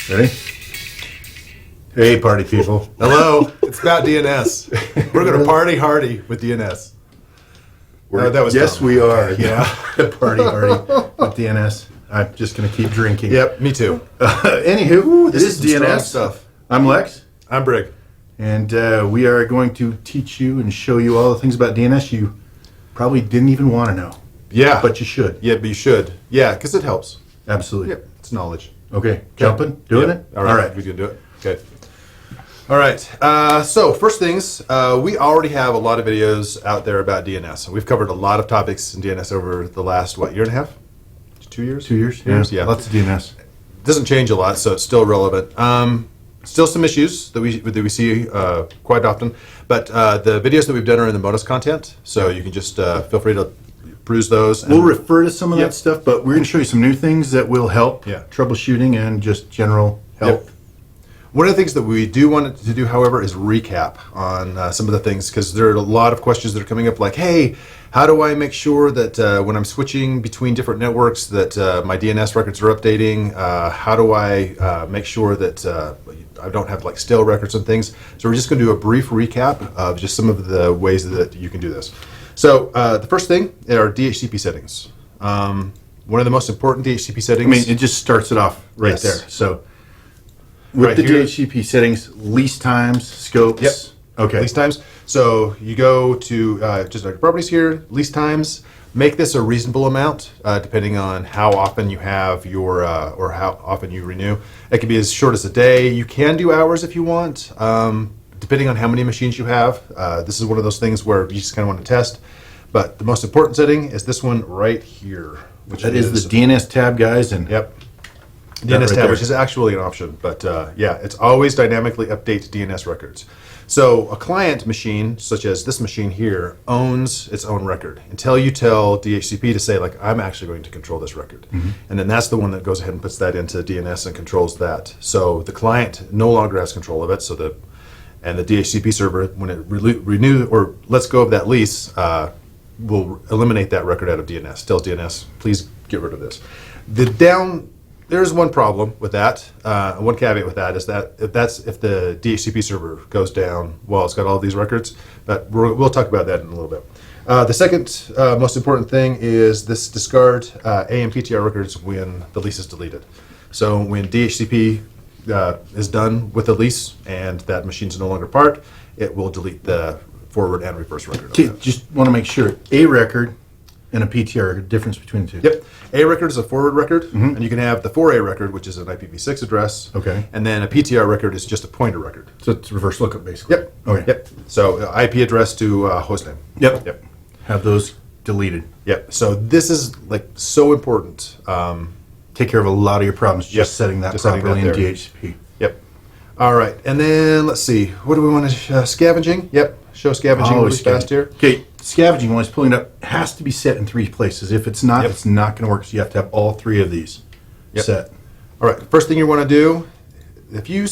Ready? Hey, party people. Hello. It's about DNS. We're going to party hardy with DNS. That was dumb. we are. Yeah. Party hardy with DNS. I'm just going to keep drinking. Yep, me too. Anywho, this is DNS stuff. I'm Lex. I'm Brig. And we are going to teach you and show you all the things about DNS you probably didn't even want to know. Yeah. But you should. Yeah, but you should. Yeah, because it helps. Absolutely. Yep, it's knowledge. Okay, jumping? Doing it? All right. We can do it. Okay. All right. So first things, we already have a lot of videos out there about DNS. We've covered a lot of topics in DNS over the last, year and a half? 2 years? 2 years? Yeah. Lots of DNS. Doesn't change a lot, so it's still relevant. Still some issues that we see quite often, but the videos that we've done are in the bonus content, so you can just feel free to peruse those. We'll refer to some of that stuff, but we're going to show you some new things that will help troubleshooting and just general help. Yep. One of the things that we do want to do, however, is recap on some of the things, because there are a lot of questions that are coming up like, hey, how do I make sure that when I'm switching between different networks that my DNS records are updating? How do I make sure that I don't have like stale records and things? So we're just going to do a brief recap of just some of the ways that you can do this. So the first thing are DHCP settings. One of the most important DHCP settings. I mean, it just starts it off right there. So with the DHCP settings, lease times, scopes. Yep. Okay. Lease times. So you go to just like properties here, lease times. Make this a reasonable amount, depending on how often you have your or how often you renew. It can be as short as a day. You can do hours if you want, depending on how many machines you have. This is one of those things where you just kind of want to test. But the most important setting is this one right here, which is the DNS tab, guys. And DNS tab, which is actually an option, but it's always dynamically update DNS records. So a client machine, such as this machine here, owns its own record until you tell DHCP to say, like, I'm actually going to control this record. Mm-hmm. And then that's the one that goes ahead and puts that into DNS and controls that. So the client no longer has control of it. So the DHCP server, when it renews or lets go of that lease, will eliminate that record out of DNS. Tells DNS, please get rid of this. There's one problem with that. One caveat with that is that if the DHCP server goes down while it's got all these records, but we'll talk about that in a little bit. The second most important thing is this discard AMPTR records when the lease is deleted. So when DHCP is done with the lease and that machine's no longer part, it will delete the forward and reverse record. Okay, just want to make sure a record and a PTR record, difference between the two. Yep. A record is a forward record, and you can have the 4A record, which is an IPv6 address. Okay. And then a PTR record is just a pointer record. So it's reverse lookup, basically. Yep. Okay. Yep. So IP address to hostname. Yep. Yep. Have those deleted. Yep. So this is like so important. Take care of a lot of your problems just setting that properly in DHCP. Yep. All right. And then let's see. What do we want to scavenging? Yep. Show scavenging really fast here. Okay. Scavenging, when it's pulling it up, has to be set in 3 places. If it's not, it's not going to work. So you have to have all 3 of these set. All right. First thing you want to do, if you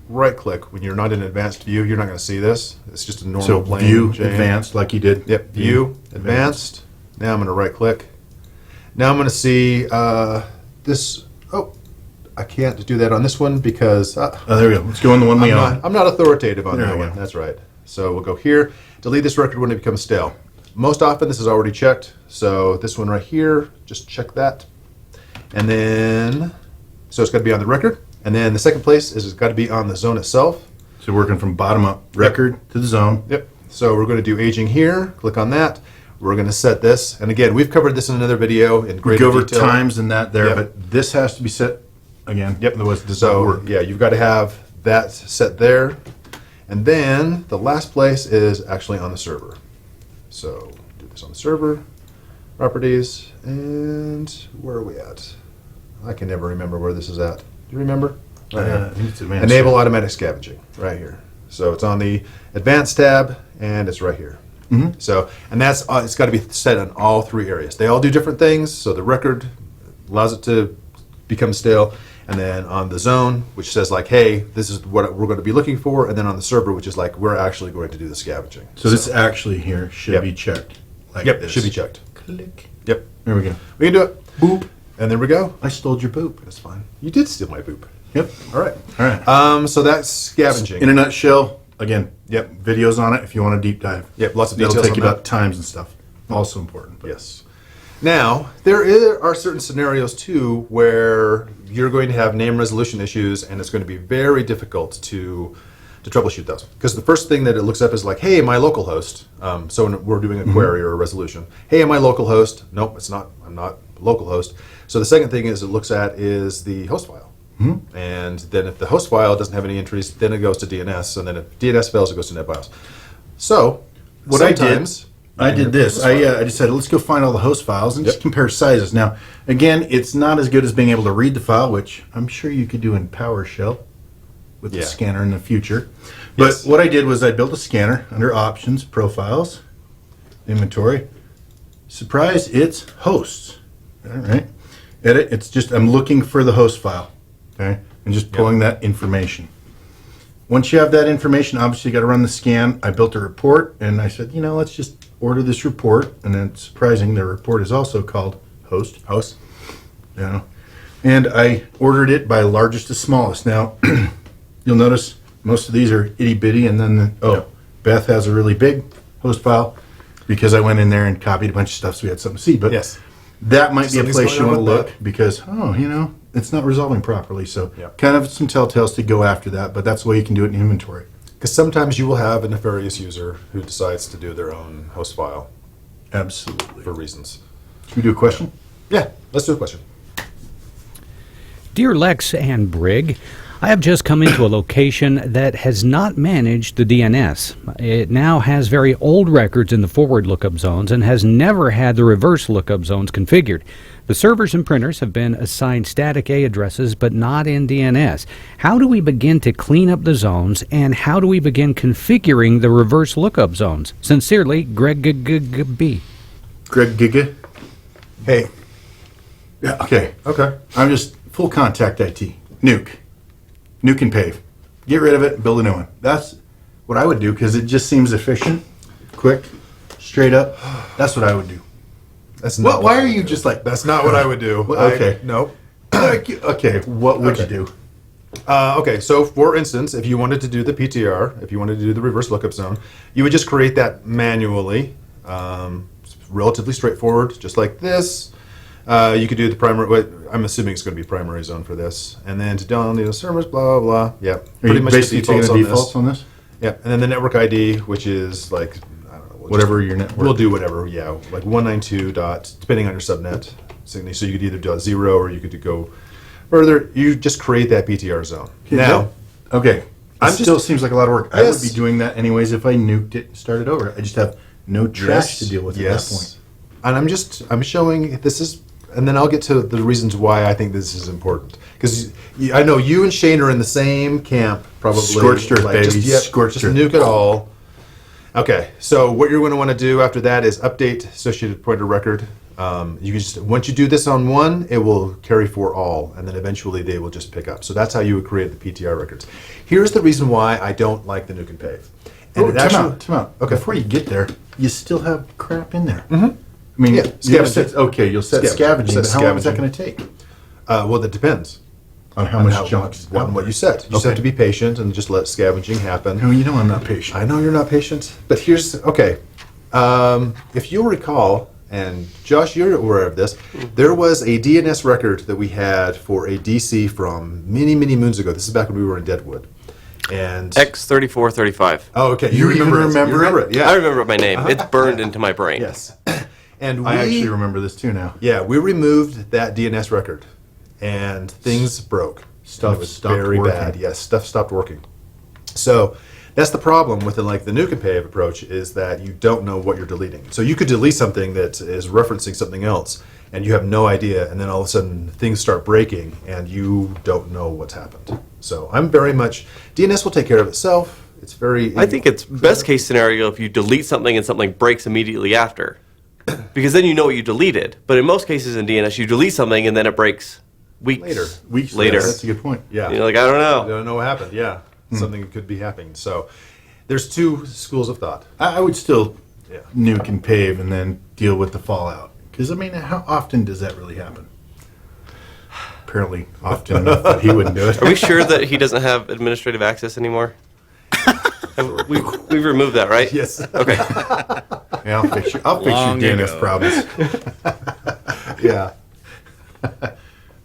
right-click when you're not in advanced view, you're not going to see this. It's just a normal plain view Jane. Advanced, like you did. Yep. View advanced. Now I'm going to right-click. Now I'm going to see this. Oh, I can't do that on this one because. There we go. Let's go on the one we own. I'm not authoritative on there that one. That's right. So we'll go here. Delete this record when it becomes stale. Most often this is already checked. So this one right here, just check that. And then, so it's got to be on the record. And then the second place is it's got to be on the zone itself. So working from bottom up, record to the zone. Yep. So we're going to do aging here. Click on that. We're going to set this. And again, we've covered this in another video in greater detail. We go over times and that there, but this has to be set again. Yep. Otherwise it does not work. Yeah, you've got to have that set there. And then the last place is actually on the server. So do this on the server, properties, and where are we at? I can never remember where this is at. Do you remember? I think it's advanced. Enable automatic scavenging, right here. So it's on the advanced tab, and it's right here. Mm-hmm. So, and that's it's got to be set on all 3 areas. They all do different things. So the record allows it to become stale. And then on the zone, which says like, hey, this is what we're going to be looking for. And then on the server, which is like, we're actually going to do the scavenging. So this actually here should be checked. Like this. Should be checked. Click. Yep. There we go. We can do it. Boop. And there we go. I stole your boop. That's fine. You did steal my boop. Yep. All right. All right. So that's scavenging. In a nutshell, again, Yep. videos on it if you want to deep dive. Yep, lots of That'll details take you on about times and stuff. Also important. But Yes. Now, are certain scenarios too where you're going to have name resolution issues, and it's going to be very difficult to troubleshoot those. Because the first thing that it looks up is like, hey, my local host. So when we're doing a query or a resolution. Hey, am I local host? Nope, it's not. I'm not local host. So the second thing is it looks at is the host file. And then if the host file doesn't have any entries, then it goes to DNS, and then if DNS fails, it goes to NetBIOS. So what I did this. I decided let's go find all the host files and just compare sizes. Now, again, it's not as good as being able to read the file, which I'm sure you could do in PowerShell with the scanner in the future. But what I did was I built a scanner under Options, Profiles, Inventory. Surprise, it's hosts. All right. Edit. It's just I'm looking for the host file. Okay, and just pulling that information. Once you have that information, obviously you got to run the scan. I built a report, and I said, let's just order this report. And then it's surprising, the report is also called host. Host. And I ordered it by largest to smallest. Now, you'll notice most of these are itty bitty, and then Beth has a really big host file because I went in there and copied a bunch of stuff so we had something to see. But that might be a place you want to look because it's not resolving properly. So kind of some telltales to go after that, but that's the way you can do it in inventory. Because sometimes you will have a nefarious user who decides to do their own host file. Absolutely. For reasons. Should we do a question? Yeah, let's do a question. Dear Lex and Brig, I have just come into a location that has not managed the DNS. It now has very old records in the forward lookup zones and has never had the reverse lookup zones configured. The servers and printers have been assigned static A addresses, but not in DNS. How do we begin to clean up the zones, and how do we begin configuring the reverse lookup zones? Sincerely, Greg B. Greg Giga. Hey. Yeah. Okay. I'm just full contact IT. Nuke and pave. Get rid of it and build a new one. That's what I would do because it just seems efficient, quick, straight up. That's what I would do. That's not. Why are you just like? That's not what I would do. Okay. Nope. Okay. What would you do? Okay. So, for instance, if you wanted to do the PTR, if you wanted to do the reverse lookup zone, you would just create that manually. It's relatively straightforward, just like this. You could do the primary. I'm assuming it's going to be primary zone for this, and then to download the servers, blah blah. Yep. Pretty much basically taking the defaults on this. Yep. And then the network ID, which is like I don't know, whatever your network. We'll do whatever. Yeah, like 192 dot, depending on your subnet. So you could either do 0 or you could go further. You just create that PTR zone. Now, okay. It still seems like a lot of work. I would be doing that anyways if I nuked it and started over. I just have no trash to deal with at that point. And I'm showing this is. And then I'll get to the reasons why I think this is important. Because I know you and Shane are in the same camp, probably. Scorched earth, baby. Scorched earth. Nuke it all. Okay, so what you're going to want to do after that is update associated pointer record. You can just once you do this on one, it will carry for all, and then eventually they will just pick up. So that's how you would create the PTR records. Here's the reason why I don't like the nuke and pave. And time out. Okay, before you get there, you still have crap in there. I mean, you'll set scavenging, but how long is that going to take? Well, that depends. On how much junk is on what you set. You just have to be patient and just let scavenging happen. No, I'm not patient. I know you're not patient, but here's, if you'll recall, and Josh, you're aware of this, there was a DNS record that we had for a DC from many, many moons ago. This is back when we were in Deadwood. And X3435. Oh, okay. You remember it? Yeah. I remember my name. It's burned into my brain. Yes. And I actually remember this too now. Yeah, we removed that DNS record, and things broke. Stuff stopped very working. bad. Yes, stuff stopped working. So that's the problem with the nuke and pave approach is that you don't know what you're deleting. So you could delete something that is referencing something else, and you have no idea, and then all of a sudden things start breaking, and you don't know what's happened. So I'm very much DNS will take care of itself. It's very. I think it's best case scenario if you delete something and something breaks immediately after. Because then you know what you deleted. But in most cases in DNS, you delete something and then it breaks weeks later. Yes, that's a good point. Yeah. You're like, I don't know. I don't know what happened. Yeah. Something could be happening. So there's two schools of thought. I would still nuke and pave and then deal with the fallout. Because, how often does that really happen? apparently often enough that he wouldn't do it. Are we sure that he doesn't have administrative access anymore? We've removed that, right? Yes. Okay. Yeah, I'll fix your DNS ago. problems. Yeah.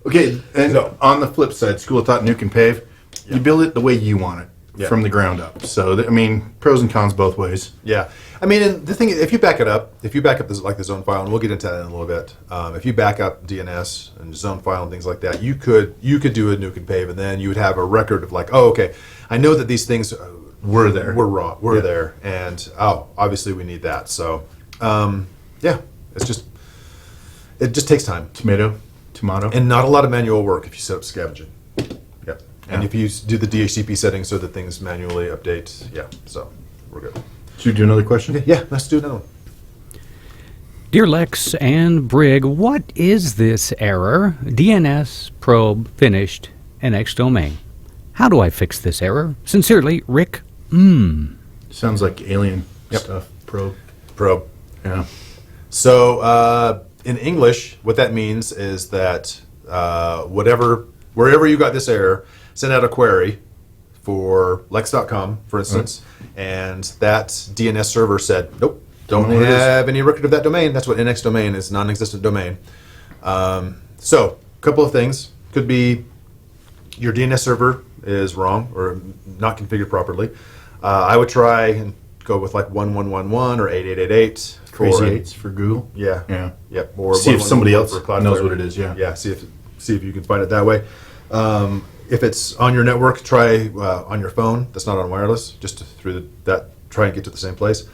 Okay, and on the flip side, School of Thought, Nuke and Pave, you build it the way you want it from the ground up. So, I mean, pros and cons both ways. Yeah, I mean, and the thing, if you back up this, like the zone file, and we'll get into that in a little bit. If you back up DNS and zone file and things like that, you could do a nuke and pave, and then you would have a record of like, oh, okay, I know that these things Were there. were there, and obviously we need that. So, yeah, it just takes time, Tomato. and not a lot of manual work if you set up scavenging. Yeah, and Yeah. if you do the DHCP settings so that things manually update, yeah, so we're good. Should we do another question? Yeah, let's do another one. Dear Lex and Brig, what is this error? DNS probe finished NX domain. How do I fix this error? Sincerely, Rick. Sounds like alien stuff. Probe. Yeah. So in English, what that means is that wherever you got this error, send out a query for lex.com, for instance, and that DNS server said, nope, don't know what it is. have any record of that domain. That's what NX domain is, non-existent domain. So a couple of things. Could be your DNS server is wrong or not configured properly. I would try and go with like 1111 or 8888. Crazy eights for Google. Yeah. Yeah. Yep. Or See if somebody 1111 else for Cloudflare. knows what it is, yeah. Yeah. See if you can find it that way. If it's on your network, try on your phone. That's not on wireless. Just through that, try and get to the same place.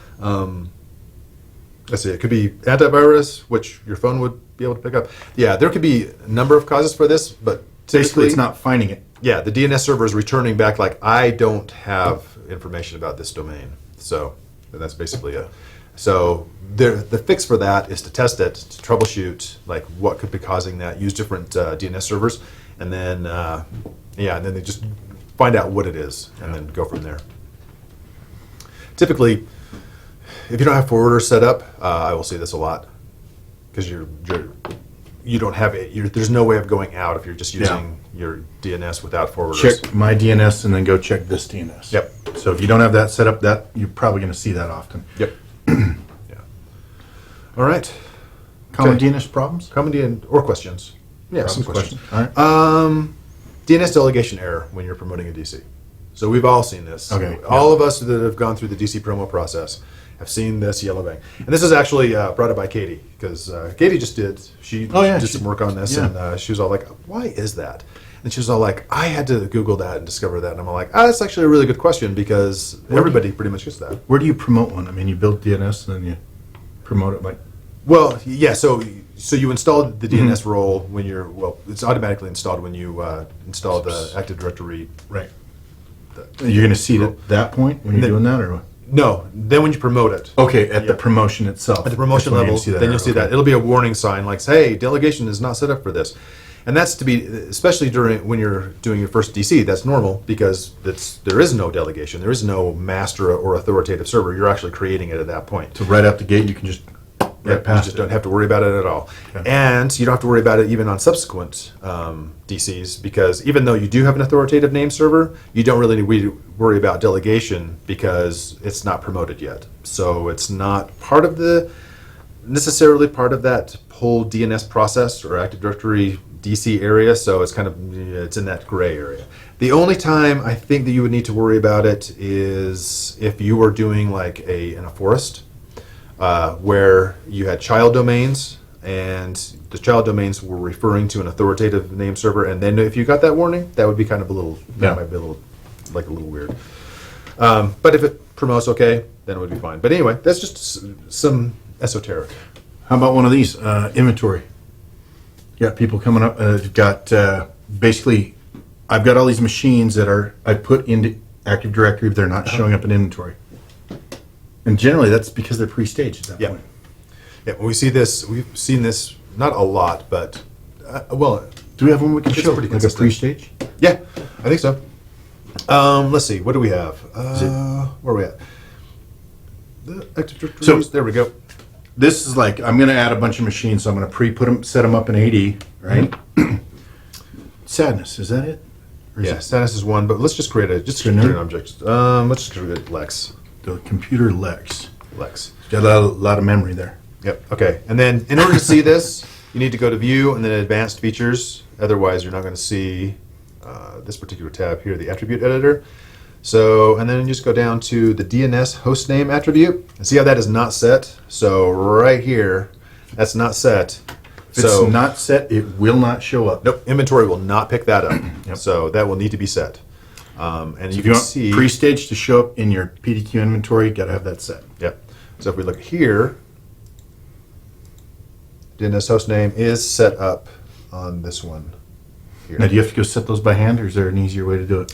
Let's see. It could be antivirus, which your phone would be able to pick up. Yeah. There could be a number of causes for this, but Basically, typically it's not finding it. Yeah, the DNS server is returning back like, I don't have information about this domain. So that's basically it. So the fix for that is to test it, to troubleshoot like what could be causing that. Use different DNS servers, and then and then they just find out what it is, and then go from there. Typically, if you don't have forwarders set up, I will see this a lot because you don't have it. There's no way of going out if you're just using your DNS without forwarders. Check my DNS and then go check this DNS. Yep. So if you don't have that set up, that you're probably going to see that often. Yep. Yeah. All right. Common Okay. DNS problems? Common DNS or questions? Yeah, some Questions. questions. All right. DNS delegation error when you're promoting a DC. So we've all seen this. Okay. All of us that have gone through the DC promo process have seen this yellow bang. And this is actually brought up by Katie, because Katie just did. She did some work on this, and she was all like, why is that? And she was all like, I had to Google that and discover that. And I'm all like, that's actually a really good question, because everybody pretty much gets that. Where do you promote one? I mean, you build DNS and then you promote it like... Well, yeah, so you install the DNS role when it's automatically installed when you install the Active Directory. Right. You're going to see it at that point when you're doing that, or what? No, then when you promote it. Okay, at the promotion itself. At the promotion That's when level, you're then you'll see that. It'll be a warning sign like, hey, delegation is not set up for this. And that's to be, especially when you're doing your first DC, that's normal, because there is no delegation. There is no master or authoritative server. You're actually creating it at that point. So right out the gate, you can just You just don't have to worry about it at all. Okay. And you don't have to worry about it even on subsequent DCs, because even though you do have an authoritative name server, you don't really need to worry about delegation because it's not promoted yet. So it's not necessarily part of that whole DNS process or Active Directory DC area, so it's it's in that gray area. The only time I think that you would need to worry about it is if you were doing like in a forest, where you had child domains, and the child domains were referring to an authoritative name server, and then if you got that warning, that would be kind of that might be a little weird. But if it promotes okay, then it would be fine. But anyway, that's just some esoteric. How about one of these? Inventory. You got people coming up. You've got basically, I've got all these machines that I put into Active Directory, but they're not showing up in inventory. And generally, that's because they're pre-staged at that point. Yeah, when we see this, we've seen this not a lot, but do we have one we can it's show? pretty Like a consistent. pre-stage? Yeah, I think so. Let's see, what do we have? Where are we at? The Active Directory. There we go. This is like, I'm going to add a bunch of machines, so I'm going to set them up in AD, right? Sadness, is that it? Or is Yeah, it status is one, but let's just create an object. Let's just create Lex. the computer Lex? Lex. Got a lot of memory there. Yep. Okay. And then in order to see this, you need to go to View and then Advanced Features. Otherwise, you're not going to see this particular tab here, the Attribute Editor. So, and then you just go down to the DNS hostname attribute. And see how that is not set? So right here, that's not set. If it's not set, it will not show up. Nope, inventory will not pick that up. So that will need to be set. And So you if you can want see pre-stage to show up in your PDQ inventory, you got to have that set. Yep. So if we look here, DNS hostname is set up on this one here. Now, do you have to go set those by hand, or is there an easier way to do it?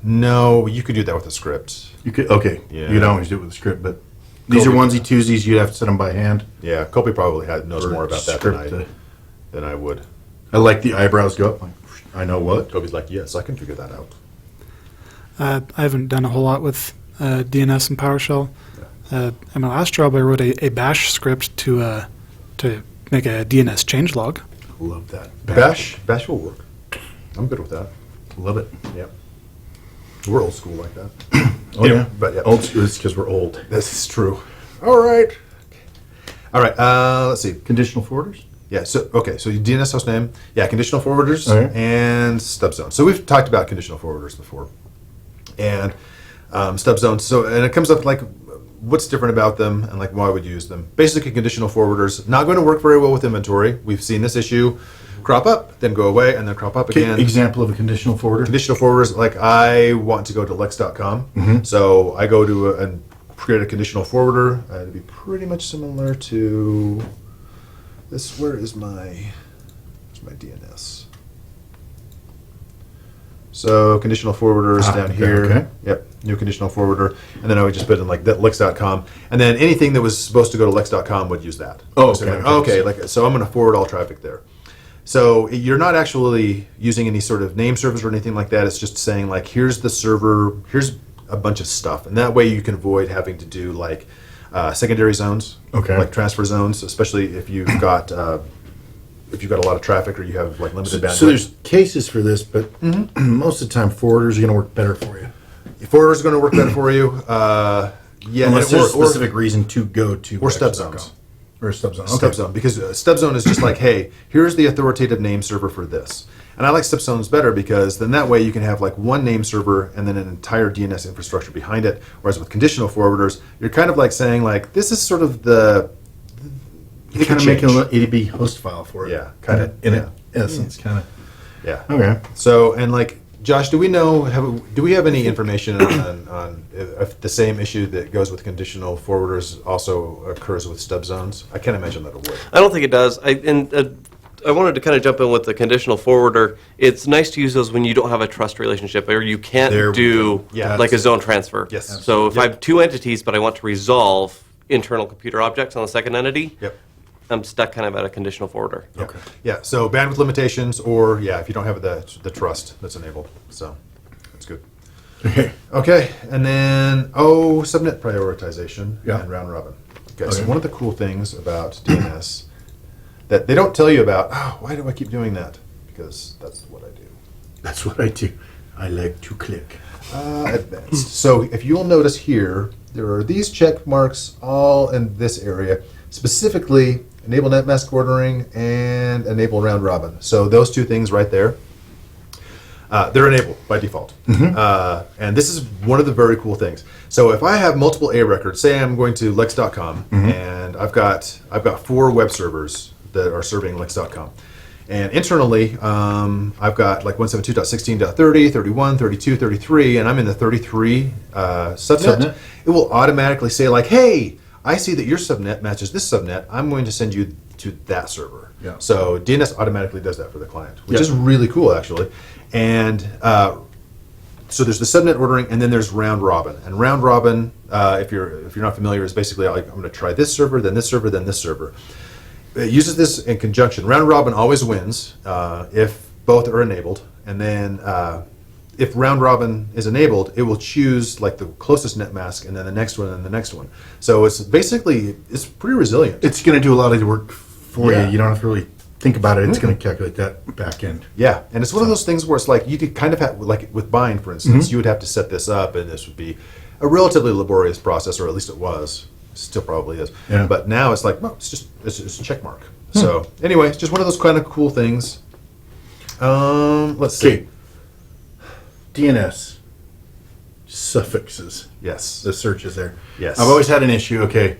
No, you could do that with a script. You could, okay. Yeah. You could always do it with a script, but these are Colby- onesie-twosies. You'd have to set them by hand. Yeah, Colby probably knows Or more about that script, than I would. I like the eyebrows go up. Like, I know what. Colby's like, yes, I can figure that out. I haven't done a whole lot with DNS and PowerShell. In my last job, I wrote a bash script to make a DNS changelog. Love that. Bash will work. I'm good with that. Love it. Yep. We're old school like that. Oh, yeah. But yeah. Old school is because we're old. This is true. All right. All right. Let's see. Conditional forwarders? Yeah. So okay. So your DNS hostname. Yeah. Conditional forwarders Okay. and stub zones. So we've talked about conditional forwarders before, and stub zones. So and it comes up like what's different about them and like why would you use them? Basically, conditional forwarders not going to work very well with inventory. We've seen this issue crop up, then go away, and then crop up again. Example of a conditional forwarder? Conditional forwarders, like I want to go to lex.com, so I go to and create a conditional forwarder. It'd be pretty much similar to this. Where's my DNS? So conditional forwarders down okay, here. okay. Yep, new conditional forwarder, and then I would just put in like that lex.com, and then anything that was supposed to go to lex.com would use that. Oh, So okay, like, okay. like so I'm going to forward all traffic there. So you're not actually using any sort of name servers or anything like that. It's just saying like, here's the server, here's a bunch of stuff, and that way you can avoid having to do like secondary zones, Okay. like transfer zones, especially if you've got a lot of traffic or you have like limited bandwidth. So there's cases for this, but most of the time forwarders are going to work better for you. Forwarders are going to work better for you. Yeah, Unless there's a or specific reason to go to or stub lex.com. zones. Or a stub zone. Stub Okay. zone, because stub zone is just like, hey, here's the authoritative name server for this. And I like stub zones better because then that way you can have like one name server and then an entire DNS infrastructure behind it. Whereas with conditional forwarders, you're kind of like saying like, this is sort of the You're kind of making a little ADB host file for it. Yeah, kind of. In Yeah. essence, kind of. Yeah. Okay. So, and like, Josh, do we have any information on if the same issue that goes with conditional forwarders also occurs with stub zones? I can't imagine that it would. I don't think it does. I wanted to kind of jump in with the conditional forwarder. It's nice to use those when you don't have a trust relationship or you can't There we do go. Yeah. like a zone transfer. Yes. So if I Yep. have two entities, but I want to resolve internal computer objects on the second entity, Yep. I'm stuck kind of at a conditional forwarder. Okay. Yeah, so bandwidth limitations, or yeah, if you don't have the trust that's enabled. So that's good. Okay. Okay, and then subnet prioritization Yeah. and round robin. Okay, so Okay. one of the cool things about DNS that they don't tell you about. Oh, why do I keep doing that? Because that's what I do. That's what I do. I like to click. Advanced. So if you'll notice here, there are these check marks all in this area, specifically enable net mask ordering and enable round robin. So those two things right there, they're enabled by default. And this is one of the very cool things. So if I have multiple A records, say I'm going to lex.com and I've got 4 web servers that are serving lex.com. And internally, I've got like 172.16.30, 31, 32, 33, and I'm in the 33 subnet. It will automatically say like, hey, I see that your subnet matches this subnet. I'm going to send you to that server. Yeah. So DNS automatically does that for the client, which Yeah. is really cool actually. And so there's the subnet ordering, and then there's round robin. And round robin, if you're not familiar, is basically like I'm going to try this server, then this server, then this server. It uses this in conjunction. Round robin always wins if both are enabled, and then if round robin is enabled, it will choose like the closest net mask, and then the next one, and the next one. So it's basically pretty resilient. It's going to do a lot of the work for Yeah. you. You don't have to really think about it, it's going to calculate that back end. Yeah, and it's one of those things where it's like you could kind of have, like with bind, for instance, you would have to set this up, and this would be a relatively laborious process, or at least it was. Still probably is. Yeah. But now it's like, well, it's a check mark. So anyway, it's just one of those kind of cool things. Let's see. Okay. DNS suffixes. Yes. The searches there. Yes. I've always had an issue. Okay.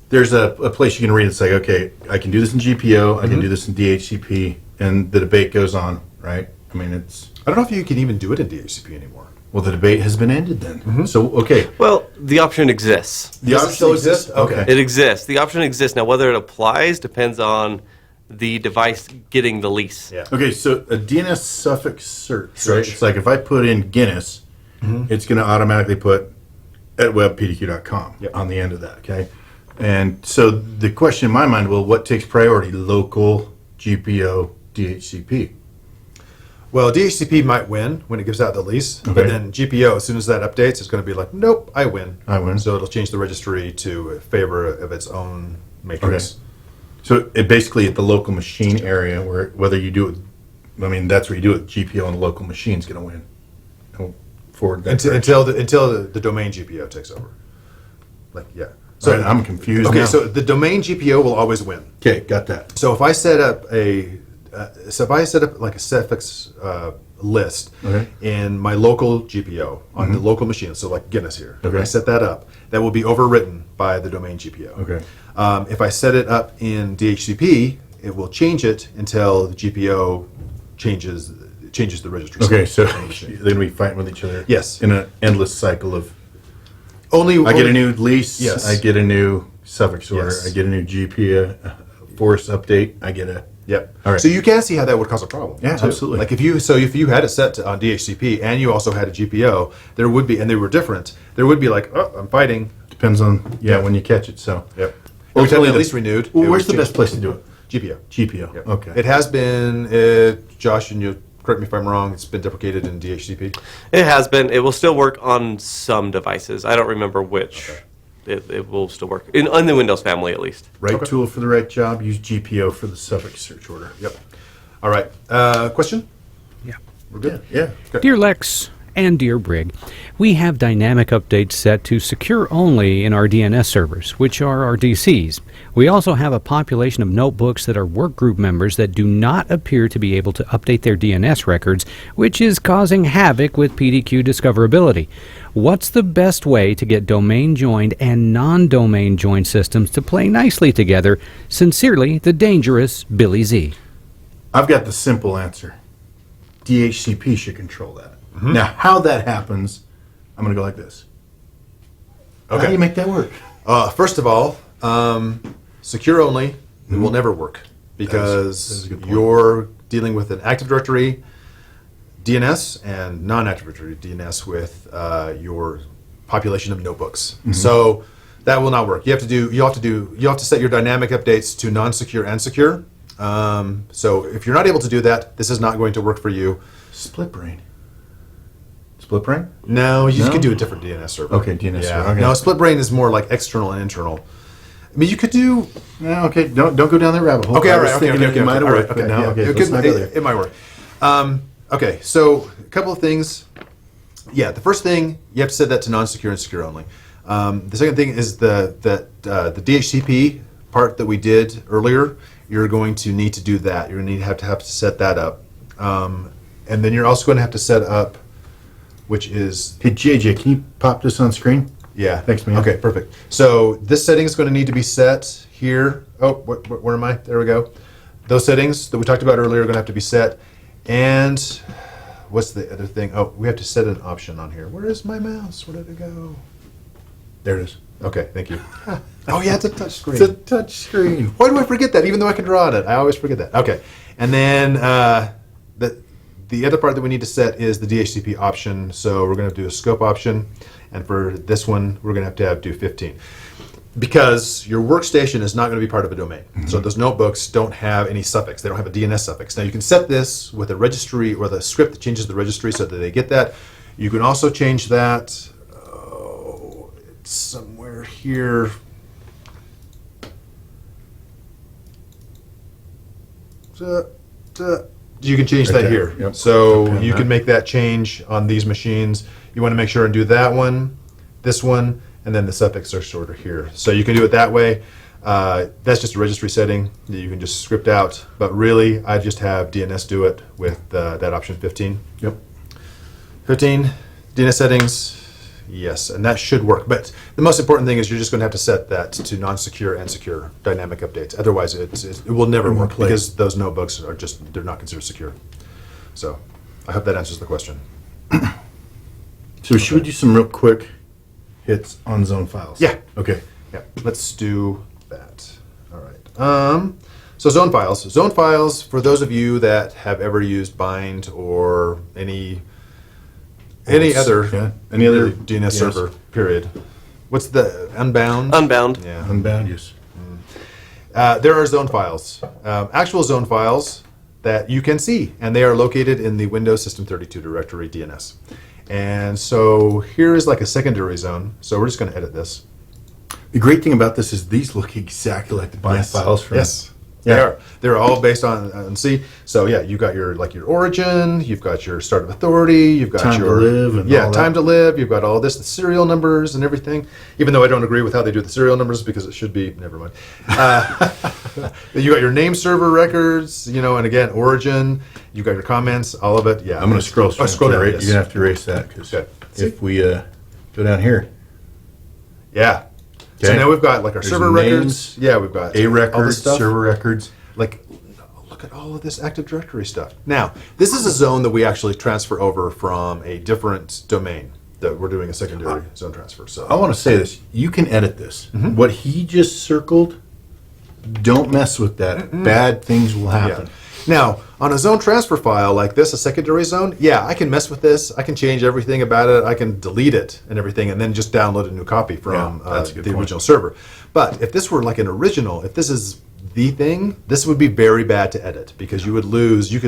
There's a place you can read. It's like, okay, I can do this in GPO. I can do this in DHCP, and the debate goes on, right? I mean, it's I don't know if you can even do it in DHCP anymore. well, the debate has been ended then. So okay, Well, the option exists. the Does it option still exists. exist? Okay. It exists. The option exists. Now, whether it applies depends on the device getting the lease. Yeah. Okay, so a DNS suffix search, right? Search. It's like if I put in Guinness, it's going to automatically put at webpdq.com Yep. on the end of that, okay? And so the question in my mind, well, what takes priority? Local, GPO, DHCP? Well, DHCP might win when it gives out the lease, but Okay. then GPO, as soon as that updates, it's going to be like, nope, I win. I win. So it'll change the registry to a favor of its own matrix. So it basically at the local machine area, where whether you do it, I mean, that's where you do it, GPO on the local machine is going to win. Don't forward that Until direction. the domain GPO takes over. Like, yeah. So I'm confused Okay, now. so the domain GPO will always win. Okay, got that. So if I set up like a suffix list Okay. in my local GPO on the local machine, so like Guinness here, if Okay. I set that up, that will be overwritten by the domain GPO. Okay. If I set it up in DHCP, it will change it until the GPO changes the registry. Okay, so on the machine. then we fight with each other. Yes. In an endless cycle of only I get a new lease. Yes. I get a new suffix order. Yes. I get a new GP force update. I get a Yep. All right. So you can see how that would cause a problem. Yeah, too. absolutely. Like if you had it set to, on DHCP and you also had a GPO, there would be, and they were different. There would be like, oh, I'm fighting. depends on Yep. when you catch it. So Yep. Every time Ultimately, the lease renewed. Well, it where's would the best change. place to do it? GPO. GPO. Yep. Okay. It has been, Josh, and you correct me if I'm wrong. It's been deprecated in DHCP. It has been. It will still work on some devices. I don't remember which. Okay. It will still work in the Windows family at least. Right Okay. tool for the right job. Use GPO for the suffix search order. Yep. All right. Question? Yeah. We're good. Yeah. Dear Lex and dear Brig, we have dynamic updates set to secure only in our DNS servers, which are our DCs. We also have a population of notebooks that are workgroup members that do not appear to be able to update their DNS records, which is causing havoc with PDQ discoverability. What's the best way to get domain joined and non-domain joined systems to play nicely together? Sincerely, the dangerous Billy Z. I've got the simple answer. DHCP should control that. Mm-hmm. Now, how that happens, I'm going to go like this. How Okay. do you make that work? First of all, secure only will never work because That is a good point. you're dealing with an Active Directory DNS and non-Active Directory DNS with your population of notebooks. So that will not work. You have to set your dynamic updates to non-secure and secure. So if you're not able to do that, this is not going to work for you. Split brain. Split brain? No, you No? could do a different DNS server. Okay, DNS server, okay. No, split brain is more like external and internal. I mean, you could do. No, okay. Don't go down that rabbit hole. Okay, I all was right. Okay, thinking okay, it might have all right, worked, but no, yeah. okay. It Let's not go there. it might work. Okay, so a couple of things. Yeah, the first thing you have to set that to non-secure and secure only. The second thing is the DHCP part that we did earlier. You're going to need to do that. You're going to have to set that up, and then you're also going to have to set up, which is Hey, JJ, can you pop this on screen? yeah. Thanks, man. Okay, perfect. So this setting is going to need to be set here. Oh, where am I? There we go. Those settings that we talked about earlier are going to have to be set. And what's the other thing? Oh, we have to set an option on here. Where is my mouse? Where did it go? There it is. Okay, thank you. Oh yeah, it's a touch screen. It's a touch screen. Why do I forget that? Even though I can draw on it, I always forget that. Okay, and then the other part that we need to set is the DHCP option. So we're going to do a scope option, and for this one, we're going to have do 15. Because your workstation is not going to be part of a domain. So those notebooks don't have any suffix. They don't have a DNS suffix. Now you can set this with a registry or the script that changes the registry so that they get that. You can also change that. Oh, it's somewhere here. You can change Right that there. here. Yep. So Okay, you that. can make that change on these machines. You want to make sure and do that one, this one, and then the suffix search order here. So you can do it that way. That's just a registry setting that you can just script out. But really, I just have DNS do it with that option 15. Yep. 15, DNS settings, yes, and that should work. But the most important thing is you're just going to have to set that to non-secure and secure dynamic updates. Otherwise, it will never It won't work play. because those notebooks are just, they're not considered secure. So I hope that answers the question. So should we do some real quick hits on zone files? Yeah. Okay. Yeah, let's do that. All right. So zone files. Zone files, for those of you that have ever used Bind or any other Yeah. Any other DNS server, period. What's the Unbound? Unbound. Yeah. Unbound use. There are zone files, actual zone files that you can see, and they are located in the Windows System 32 directory DNS. And so here is like a secondary zone. So we're just going to edit this. The great thing about this is these look exactly like the bind files from. Yes. Yeah. They are. They're all based on C. So yeah, you've got your origin, you've got your start of authority, you've got Time to your live and all that. time to live. You've got all this, the serial numbers and everything. Even though I don't agree with how they do the serial numbers because it should be. Never mind. You got your name server records, and again origin. You've got your comments, all of it. Yeah. I'm going to scroll. Scroll down. Right? Yes. You're going to have to erase that because Okay. if we go down here, Yeah. So Okay. now we've got like our There's server names, records. Yeah, we've got A all this records, stuff. server records. Like, look at all of this Active Directory stuff. Now, this is a zone that we actually transfer over from a different domain that we're doing a secondary zone transfer. So I want to say this. You can edit this. Mm-hmm. What he just circled, don't mess with that. Bad things will happen. yeah. Now, on a zone transfer file like this, a secondary zone, yeah, I can mess with this. I can change everything about it. I can delete it and everything, and then just download a new copy from Yeah, that's a good the point. original server. But if this were like an original, if this is the thing, this would be very bad to edit because you could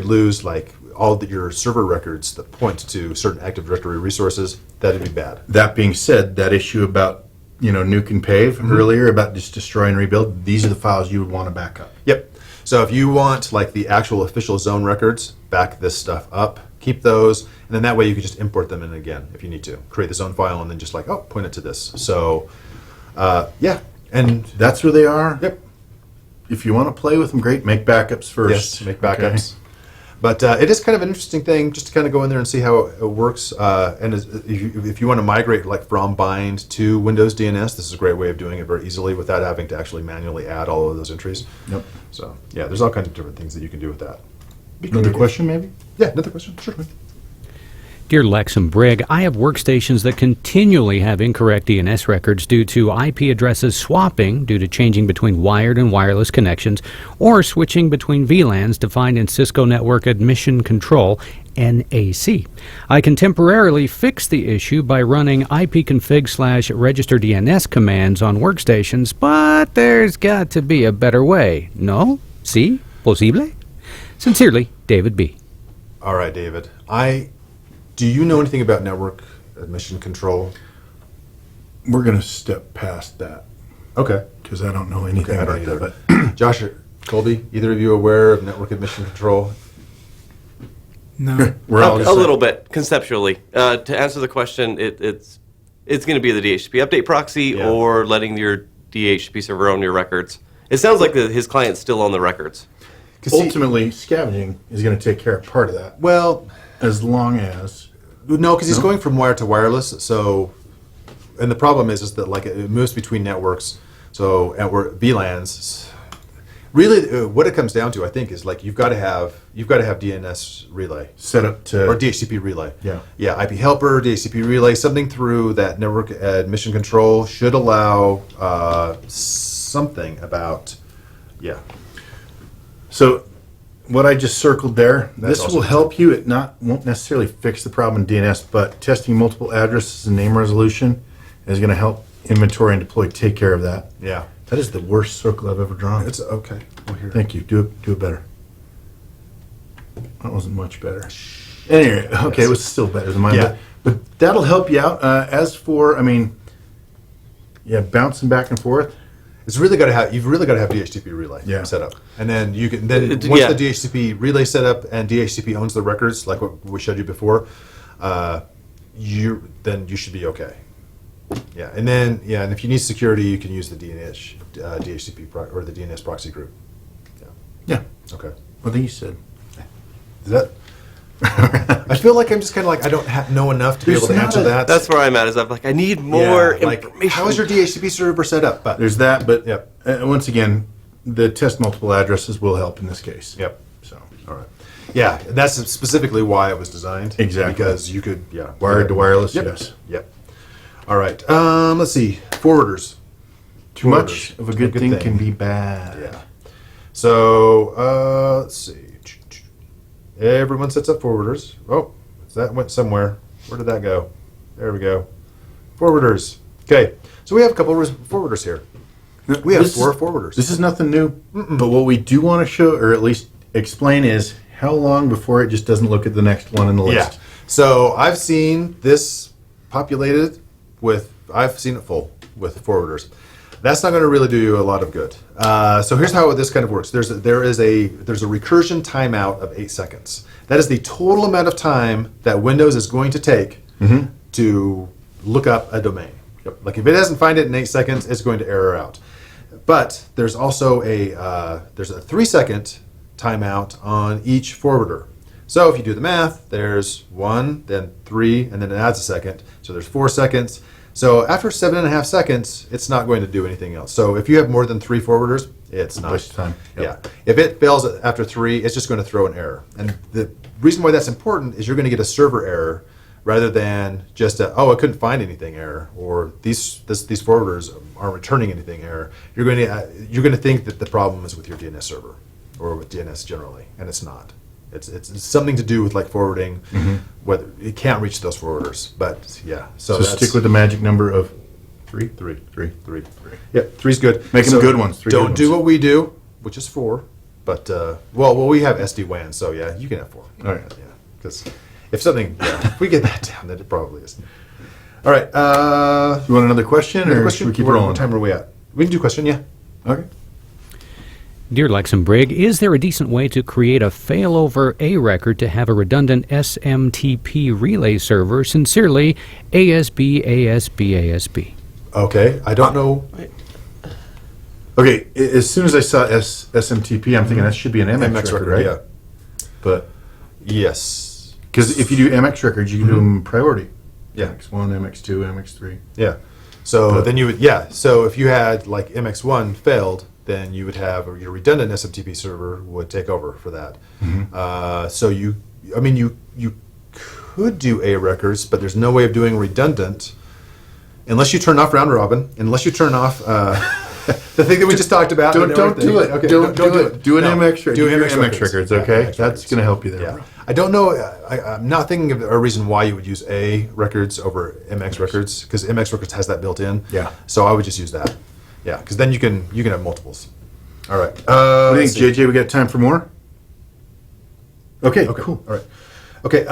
lose like all your server records that point to certain Active Directory resources. That'd be bad. That being said, that issue about nuke and pave earlier about just destroy and rebuild, these are the files you would want to back up. Yep. So if you want like the actual official zone records, back this stuff up, keep those, and then that way you can just import them in again if you need to. Create the zone file and then just like, point it to this. So, yeah. And That's where they are. yep. If you want to play with them, great. Make backups first. Yes, make backups. But it is kind of an interesting thing just to kind of go in there and see how it works. And if you want to migrate like from Bind to Windows DNS, this is a great way of doing it very easily without having to actually manually add all of those entries. Yep. So yeah, there's all kinds of different things that you can do with that. Another question, maybe? Yeah, another question. Sure. Dear Lex and Brig, I have workstations that continually have incorrect DNS records due to IP addresses swapping due to changing between wired and wireless connections or switching between VLANs defined in Cisco Network Admission Control, NAC. I can temporarily fix the issue by running IPCONFIG/REGISTERDNS commands on workstations, but there's got to be a better way. No? Si? Posible? Sincerely, David B. All right, David. Do you know anything about network admission control? We're going to step past that Okay. because I don't know anything I about don't that. either. But Josh or Colby, either of you aware of network admission control? No. we're all A just little bit conceptually. To answer the question, it's going to be the DHCP update proxy Yeah. or letting your DHCP server own your records. It sounds like his client's still on the records. ultimately, scavenging is going to take care of part of that. Well, As long as no, because he's going from wire to wireless. So, and the problem is that like it moves between networks. So, and we're VLANs. Really, what it comes down to, I think, is like you've got to have DNS relay set up to or DHCP relay. Yeah. Yeah, IP helper, DHCP relay, something through that network admission control should allow something about. Yeah. So, what I just circled there, That's this also will help you. It won't necessarily fix the problem in DNS, but testing multiple addresses and name resolution is going to help inventory and deploy take care of that. Yeah. That is the worst circle I've ever drawn. It's okay. Well, here. Thank you. Do it better. That wasn't much better. Anyway, okay, it was still better than mine. Yeah. But that'll help you out. As for, bouncing back and forth. It's really got to have you've really got to have DHCP relay set up, and then you can once the DHCP relay set up and DHCP owns the records, like what we showed you before, you should be okay. Yeah, and then and if you need security, you can use the DHCP or the DNS proxy group. Yeah. Okay. I think you said. Is that? I feel like I'm just kind of like I don't know enough to be able to answer that. That's where I'm at. Is I'm like I need more information. How is your DHCP server set up? But There's that, but once again, the test multiple addresses will help in this case. Yep. So, all right. Yeah, that's specifically why it was designed. Exactly. Because you could wired to wireless. Yep. Yes. Yep. All right. Let's see. Forwarders. Too much of a good thing can be bad. Yeah. So let's see. Everyone sets up forwarders. Oh, that went somewhere. Where did that go? There we go. Forwarders. Okay. So we have a couple of forwarders here. We have four forwarders. This is nothing new, but what we do want to show, or at least explain, is how long before it just doesn't look at the next one in the list. Yeah. So I've seen this populated with, I've seen it full with forwarders. That's not going to really do you a lot of good. So here's how this kind of works. There's a recursion timeout of 8 seconds. That is the total amount of time that Windows is going to take to look up a domain. Like if it doesn't find it in 8 seconds, it's going to error out. But there's also a 3-second timeout on each forwarder. So if you do the math, there's 1, then 3, and then it adds a second. So there's 4 seconds. So after 7.5 seconds, it's not going to do anything else. So if you have more than 3 forwarders, it's not. Waste of time. Yeah. If it fails after 3, it's just going to throw an error. And the reason why that's important is you're going to get a server error rather than just I couldn't find anything error, or these forwarders aren't returning anything error. You're going to think that the problem is with your DNS server or with DNS generally, and it's not. It's something to do with like forwarding, whether it can't reach those forwarders. But yeah, so stick with the magic number of 3. 3. Yep, 3's good. Make them good ones. Don't do what we do, which is 4. But well, we have SD-WAN, so yeah, you can have 4. All right. Yeah, because if we get that down, then it probably is. All right. You want another question, or should we keep rolling? What time are we at? We can do question. Yeah. Okay. Dear Lex and Brig, is there a decent way to create a failover A record to have a redundant SMTP relay server? Sincerely, ASB. Okay, I don't know. Okay, as soon as I saw SMTP, I'm thinking that should be an MX record, right? Yeah. But yes, because if you do MX records, you can do them priority. Yeah. MX1, MX2, MX3. Yeah. So then you would So if you had like MX1 failed, then you would have your redundant SMTP server would take over for that. So you could do A records, but there's no way of doing redundant unless you turn off round robin, unless you turn off the thing that we just talked about. Don't do it. Okay, Don't do it. Do an MX record. Do MX records, okay? That's going to help you there. Yeah. I don't know. I'm not thinking of a reason why you would use A records over MX records, because MX records has that built in. Yeah. So I would just use that. Yeah, because then you can have multiples. All right. What do you think, JJ? We got time for more? Okay, cool. All right. Okay.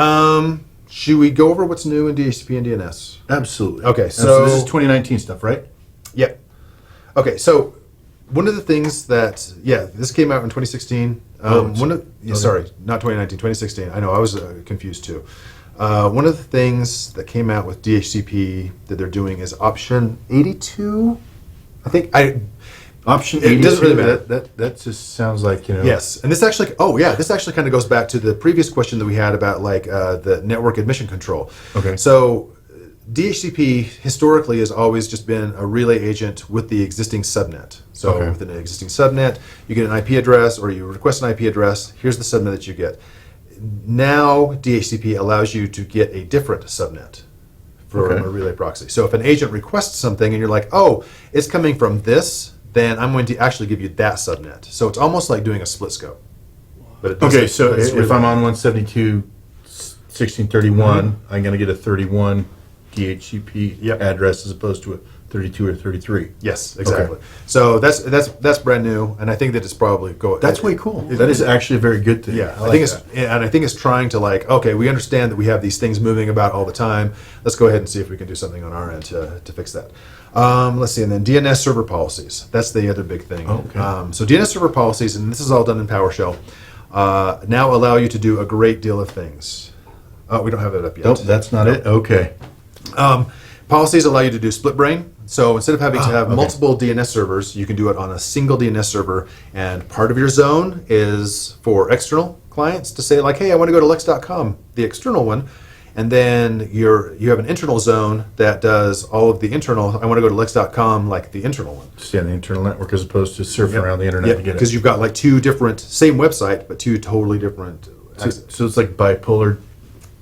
Should we go over what's new in DHCP and DNS? Absolutely. Okay. So this is 2019 stuff, right? Yeah. Okay. So one of the things that this came out in 2016. Sorry, not 2019, 2016. I know, I was confused too. One of the things that came out with DHCP that they're doing is option 82. Option 82. It doesn't really matter. That just sounds like, Yes, and this actually kind of goes back to the previous question that we had about like the network admission control. Okay. So DHCP historically has always just been a relay agent with the existing subnet. So with an existing subnet, you get an IP address or you request an IP address. Here's the subnet that you get. Now DHCP allows you to get a different subnet for a relay proxy. So if an agent requests something and you're like, oh, it's coming from this, then I'm going to actually give you that subnet. So it's almost like doing a split scope. But so if I'm on 172.16.31, I'm going to get a 31 DHCP address as opposed to a 32 or 33. Yes, exactly. So that's brand new, and I think that it's probably That's way cool. That is actually a very good thing. Yeah, I I think it's trying to like, okay, we understand that we have these things moving about all the time. Let's go ahead and see if we can do something on our end to fix that. Let's see, and then DNS server policies. That's the other big thing. Okay. So DNS server policies, and this is all done in PowerShell, now allow you to do a great deal of things. Oh, we don't have it up yet. Nope, that's not it. Okay. Policies allow you to do split brain. So instead of having to have okay. multiple DNS servers, you can do it on a single DNS server. And part of your zone is for external clients to say like, hey, I want to go to lex.com, the external one. And then you have an internal zone that does all of the internal. I want to go to lex.com, like the internal one. Stay on the internal network as opposed to surfing around the internet to get it. Because you've got like two different, same website, but two totally different. So it's like bipolar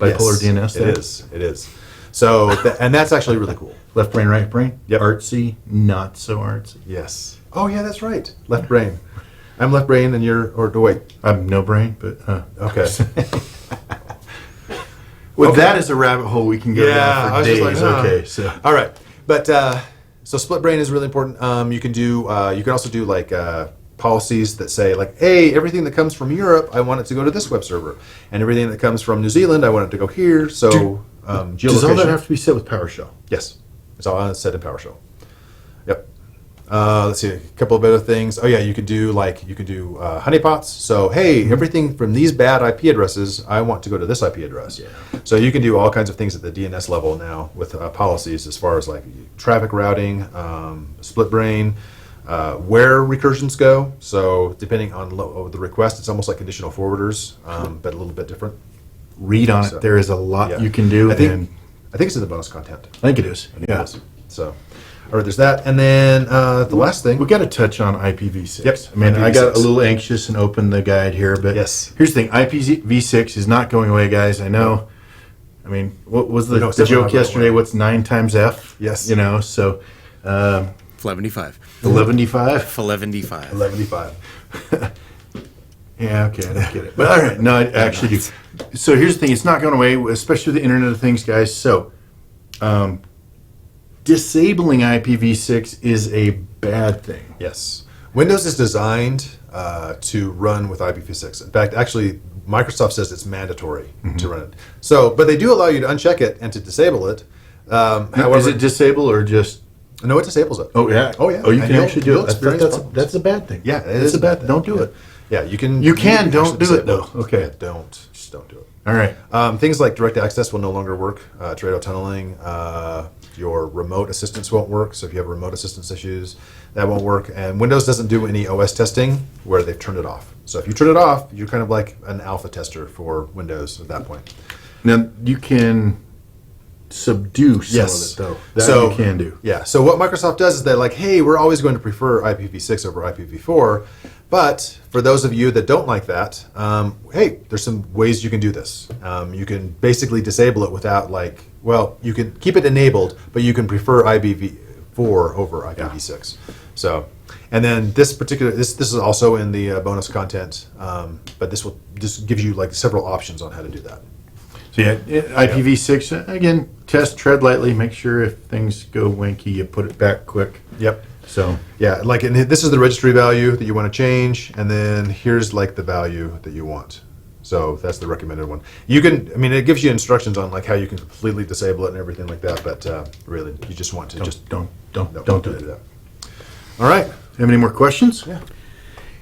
Yes, DNS. Then? It is. So, and that's actually really cool. Left brain, right brain. Yep. Artsy, not so artsy. Yes. Oh yeah, that's right. Left brain. I'm left brain, and you're wait. I'm no brain, but Okay. well, that is a rabbit hole we can go Yeah, down I for was days. just like, Okay, so All right, but so split brain is really important. You can do. You can also do like policies that say like, hey, everything that comes from Europe, I want it to go to this web server, and everything that comes from New Zealand, I want it to go here. So geolocation. does all that have to be set with PowerShell? Yes, it's all set in PowerShell. Yep. Let's see a couple of other things. Oh yeah, you could do honeypots. So hey, everything from these bad IP addresses, I want to go to this IP address. Yeah. So you can do all kinds of things at the DNS level now with policies as far as like traffic routing, split brain, where recursions go. So depending on the request, it's almost like conditional forwarders, but a little bit different. Read on So, it. There is a lot yeah. you can do. I think and it's in the bonus content. I think it is. I think Yeah. it is. So, all right, there's that, and then the last thing. We got to touch on IPv6. Yep, I mean, I got IPv6. a little anxious and opened the guide here, but Yes. here's the thing: IPv6 is not going away, guys. I know. I mean, what was No, it's the definitely joke not going yesterday? away. What's 9 times F? Yes. You know, so 11.5. 11.5. 11.5. 11.5. Yeah, okay, I don't get it. But all right, no, I actually do. So here's the thing: it's not going away, especially with the Internet of Things, guys. So disabling IPv6 is a bad thing. Yes. Windows is designed to run with IPv6. In fact, actually, Microsoft says it's mandatory to run it. So, but they do allow you to uncheck it and to disable it. However, Is it disable or just? no, it disables it. Oh yeah. Oh, yeah. Oh, you And can you'll- actually do you'll it. experience problems. That's a bad thing. Yeah, it it's is a bad thing. thing. Don't do it. Yeah, you can. You can, don't actually do it, disable though. Okay. Yeah, just don't do it. All right. Things like direct access will no longer work. Trade tunneling, your remote assistance won't work. So if you have remote assistance issues, that won't work. And Windows doesn't do any OS testing where they've turned it off. So if you turn it off, you're kind of like an alpha tester for Windows at that point. Now you can subdue some of it though. That so you can do. Yeah. So what Microsoft does is they're like, hey, we're always going to prefer IPv6 over IPv4. But for those of you that don't like that, hey, there's some ways you can do this. You can basically disable it without you can keep it enabled, but you can prefer IPv4 over IPv6. So, and then this is also in the bonus content, but this gives you like several options on how to do that. So yeah, IPv6 again. Test, tread lightly. Make sure if things go wanky, you put it back quick. Yep. So Yeah, and this is the registry value that you want to change, and then here's like the value that you want. So that's the recommended one. It gives you instructions on like how you can completely disable it and everything like that, but really, you just want to don't do it. that. All right. Have any more questions? Yeah.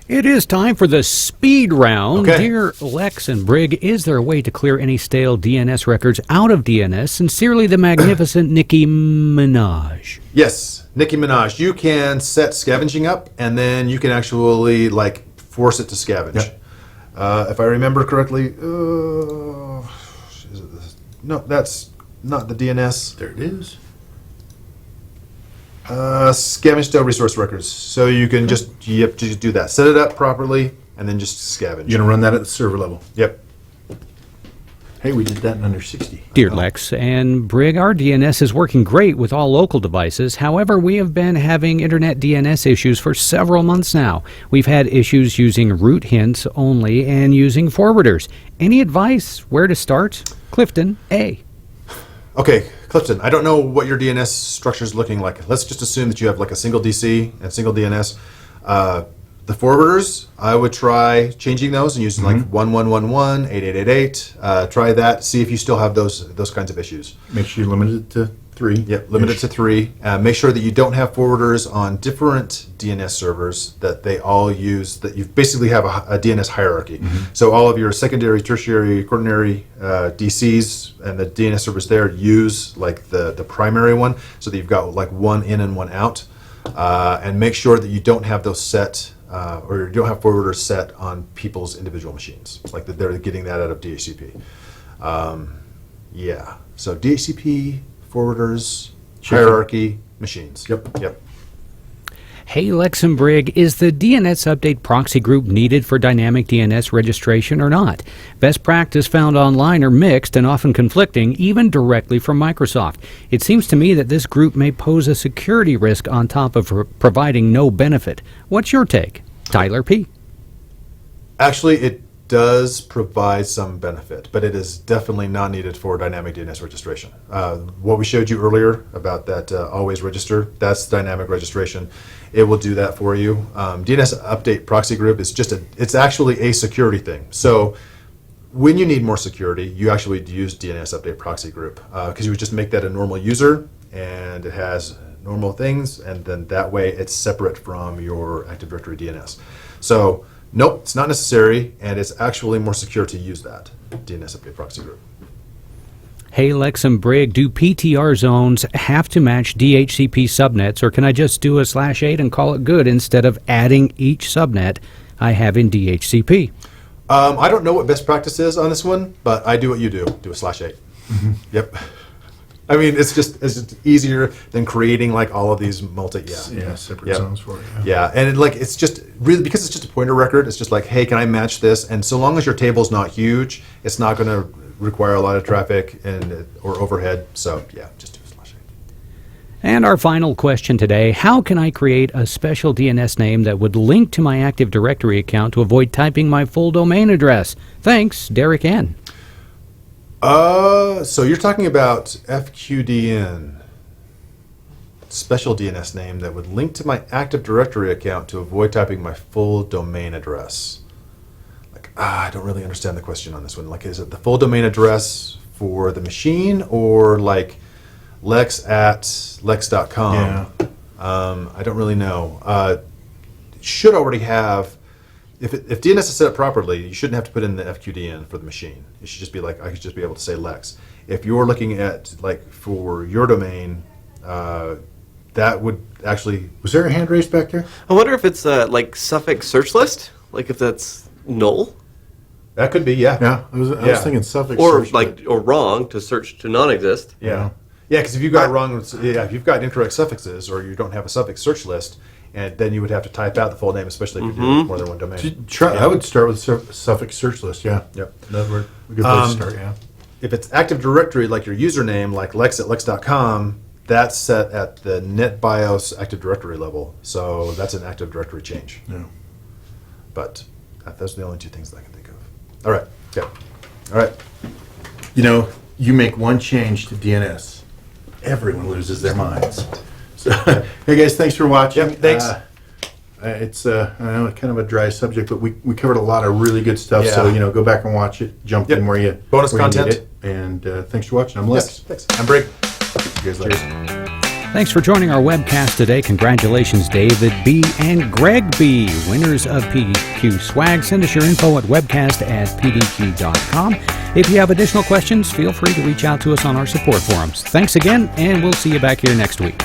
It is time for the speed round. Okay. Dear Lex and Brig, is there a way to clear any stale DNS records out of DNS? Sincerely, the magnificent Nicki Minaj. Yes, Nicki Minaj. You can set scavenging up, and then you can actually like force it to scavenge. Yep. If I remember correctly, no, that's not the DNS. There it is. Scavenge stale resource records. So you can just do that. Set it up properly, and then just scavenge. You're gonna run that at the server level. Yep. Hey, we did that in under 60. Dear Lex and Brig, our DNS is working great with all local devices. However, we have been having internet DNS issues for several months now. We've had issues using root hints only and using forwarders. Any advice where to start? Clifton, A. Okay, Clifton, I don't know what your DNS structure is looking like. Let's just assume that you have like a single DC and single DNS. The forwarders, I would try changing those and using like 1111, 8888. Try that. See if you still have those kinds of issues. Make sure you limit it to 3. Yep, limit it to 3. Make sure that you don't have forwarders on different DNS servers, that they all use, that you basically have a DNS hierarchy. So all of your secondary, tertiary, quaternary DCs and the DNS servers there use like the primary one, so that you've got like one in and one out. And make sure that you don't have those set, or you don't have forwarders set on people's individual machines, like that they're getting that out of DHCP. Yeah, so DHCP, forwarders, hierarchy, machines. Yep. Hey, Lex and Brig, is the DNS Update Proxy group needed for dynamic DNS registration or not? Best practice found online are mixed and often conflicting, even directly from Microsoft. It seems to me that this group may pose a security risk on top of providing no benefit. What's your take? Tyler P. Actually, it does provide some benefit, but it is definitely not needed for dynamic DNS registration. What we showed you earlier about that always register, that's dynamic registration. It will do that for you. DNS Update Proxy Group is it's actually a security thing. So when you need more security, you actually use DNS Update Proxy Group, because you would just make that a normal user and it has normal things, and then that way it's separate from your Active Directory DNS. So nope, it's not necessary, and it's actually more secure to use that DNS Update Proxy Group. Hey, Lex and Brig, do PTR zones have to match DHCP subnets, or can I just do a /8 and call it good instead of adding each subnet I have in DHCP? I don't know what best practice is on this one, but I do what you do a /8. Yep. I mean, it's just easier than creating like all of these separate zones for it. Yeah, and it's just really, because it's just a pointer record, it's just like, hey, can I match this? And so long as your table's not huge, it's not going to require a lot of traffic or overhead. So yeah, just do a /8. And our final question today, how can I create a special DNS name that would link to my Active Directory account to avoid typing my full domain address? Thanks, Derek N. So you're talking about FQDN, special DNS name that would link to my Active Directory account to avoid typing my full domain address. I don't really understand the question on this one. Like, is it the full domain address for the machine, or like lex@lex.com? Yeah. I don't really know. Should already have, if DNS is set up properly, you shouldn't have to put in the FQDN for the machine. It should just be like, I should just be able to say Lex. If you're looking at like for your domain, that would actually. Was there a hand raised back there? I wonder if it's like suffix search list, like if that's null, That could be, yeah. Yeah, I was thinking suffix or search, like or wrong to search to non-exist. Yeah, because if you've got if you've got incorrect suffixes, or you don't have a suffix search list, and then you would have to type out the full name, especially if you're dealing with more than one domain. I would start with suffix search list. Yeah. Yep. That would be a good place to start. Yeah. If it's Active Directory, like your username, like lex@lex.com, that's set at the NetBIOS Active Directory level. So that's an Active Directory change. Yeah. But those are the only two things that I can think of. All right. Okay. All right. You make one change to DNS, everyone loses their minds. So, hey guys, thanks for watching. Yep, thanks. It's I know it's kind of a dry subject, but we covered a lot of really good stuff. Yeah. So go back and watch it. Jump in where you bonus where you content. need it. And thanks for watching. I'm Les. Yes, thanks. I'm Brig. See you guys later. Thanks for joining our webcast today. Congratulations, David B. and Greg B., winners of PDQ swag. Send us your info at webcast@pdq.com. If you have additional questions, feel free to reach out to us on our support forums. Thanks again, and we'll see you back here next week.